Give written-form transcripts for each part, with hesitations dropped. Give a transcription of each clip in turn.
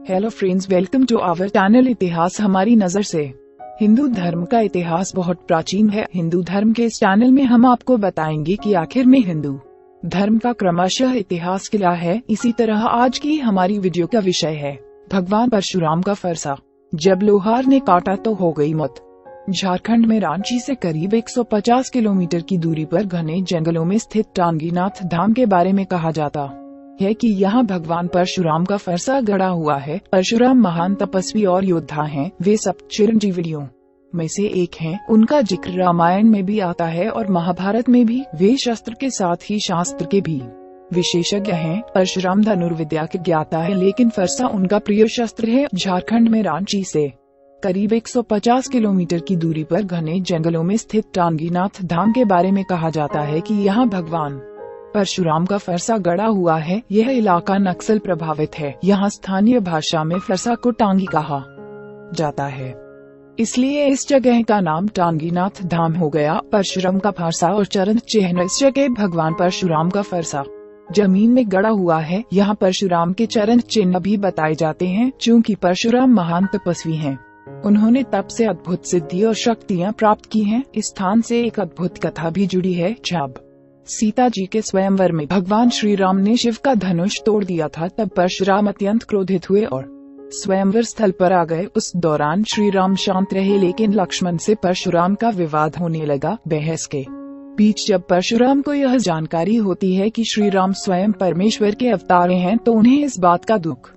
Hello friends, welcome to our channel इतिहास हमारी नजर से। हिंदू धर्म का इतिहास बहुत प्राचीन है। हिंदू धर्म के इस चैनल में हम आपको बताएंगे कि आखिर में हिंदू धर्म का क्रमशः इतिहास क्या है। इसी तरह आज की हमारी वीडियो का विषय है भगवान परशुराम का फरसा। जब लोहार ने काटा तो हो गई मौत। झारखंड में रांची से करीब 150 किलोमीटर की दूरी पर घने जंगलों में स्थित टांगीनाथ धाम के बारे में कहा जाता है कि यहाँ भगवान परशुराम का फरसा गड़ा हुआ है। परशुराम महान तपस्वी और योद्धा हैं। वे सब चिरंजीवियों में से एक हैं। उनका जिक्र रामायण में भी आता है और महाभारत में भी। वे शस्त्र के साथ ही शास्त्र के भी विशेषज्ञ हैं। परशुराम धनुर्विद्या के ज्ञाता है, लेकिन फरसा उनका प्रिय शस्त्र है। झारखंड में रांची से करीब 150 किलोमीटर की दूरी पर घने जंगलों में स्थित टांगीनाथ धाम के बारे में कहा जाता है कि यहाँ भगवान परशुराम का फरसा गड़ा हुआ है। यह इलाका नक्सल प्रभावित है। यहाँ स्थानीय भाषा में फरसा को टांगी कहा जाता है, इसलिए इस जगह का नाम टांगीनाथ धाम हो गया। परशुराम का फरसा और चरण चिन्ह। इस जगह भगवान परशुराम का फरसा जमीन में गड़ा हुआ है। यहाँ परशुराम के चरण चिन्ह भी बताए जाते हैं। चूँकि परशुराम महान तपस्वी हैं, उन्होंने तप से अद्भुत सिद्धि और शक्तियाँ प्राप्त की हैं। इस स्थान से एक अद्भुत कथा भी जुड़ी है। जब सीता जी के स्वयंवर में भगवान श्री राम ने शिव का धनुष तोड़ दिया था, तब परशुराम अत्यंत क्रोधित हुए और स्वयंवर स्थल पर आ गए। उस दौरान श्री राम शांत रहे, लेकिन लक्ष्मण से परशुराम का विवाद होने लगा। बहस के बीच जब परशुराम को यह जानकारी होती है कि श्री राम स्वयं परमेश्वर के अवतार हैं, तो उन्हें इस बात का दुख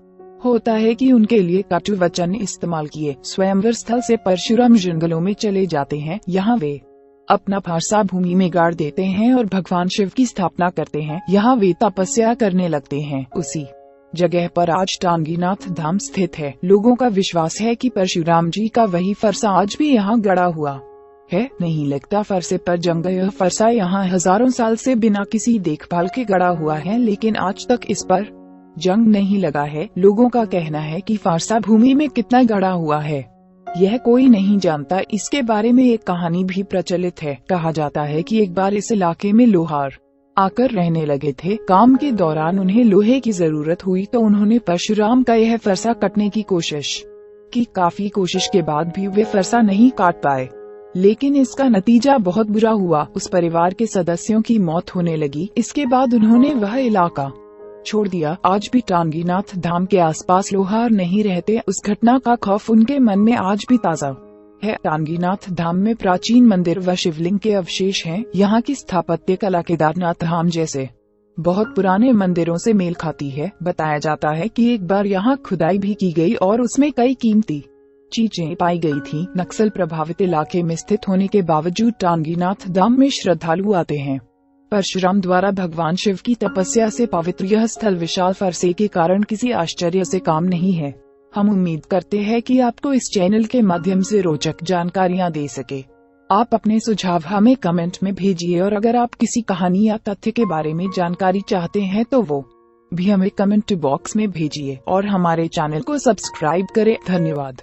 होता है कि उनके लिए कटु वचन इस्तेमाल किए। स्वयंवर स्थल से परशुराम जंगलों में चले जाते हैं। यहाँ वे अपना फरसा भूमि में गाड़ देते हैं और भगवान शिव की स्थापना करते हैं। यहाँ वे तपस्या करने लगते हैं। उसी जगह पर आज टांगीनाथ धाम स्थित है। लोगों का विश्वास है कि परशुराम जी का वही फरसा आज भी यहाँ गड़ा हुआ है। नहीं लगता फरसे पर जंग। यह फरसा यहाँ हजारों साल से बिना किसी देखभाल के गड़ा हुआ है, लेकिन आज तक इस पर जंग नहीं लगा है। लोगों का कहना है कि फरसा भूमि में कितना गड़ा हुआ है यह कोई नहीं जानता। इसके बारे में एक कहानी भी प्रचलित है। कहा जाता है कि एक बार इस इलाके में लोहार आकर रहने लगे थे। काम के दौरान उन्हें लोहे की जरूरत हुई, तो उन्होंने परशुराम का यह फरसा काटने की कोशिश की। काफी कोशिश के बाद भी वे फरसा नहीं काट पाए, लेकिन इसका नतीजा बहुत बुरा हुआ। उस परिवार के सदस्यों की मौत होने लगी। इसके बाद उन्होंने वह इलाका छोड़ दिया। आज भी टांगीनाथ धाम के आसपास लोहार नहीं रहते। उस घटना का खौफ उनके मन में आज भी ताजा है। टांगीनाथ धाम में प्राचीन मंदिर व शिवलिंग के अवशेष हैं। यहाँ की स्थापत्य कला केदारनाथ धाम जैसे बहुत पुराने मंदिरों से मेल खाती है। बताया जाता है कि एक बार यहाँ खुदाई भी की गई और उसमें कई कीमती चीजें पाई गई थी। नक्सल प्रभावित इलाके में स्थित होने के बावजूद टांगीनाथ धाम में श्रद्धालु आते हैं। परशुराम द्वारा भगवान शिव की तपस्या से पवित्र यह स्थल विशाल फरसे के कारण किसी आश्चर्य से काम नहीं है। हम उम्मीद करते हैं कि आपको इस चैनल के माध्यम से रोचक जानकारियां दे सके। आप अपने सुझाव हमें कमेंट में भेजिए, और अगर आप किसी कहानी या तथ्य के बारे में जानकारी चाहते हैं तो वो भी हमें कमेंट बॉक्स में भेजिए और हमारे चैनल को सब्सक्राइब करें। धन्यवाद।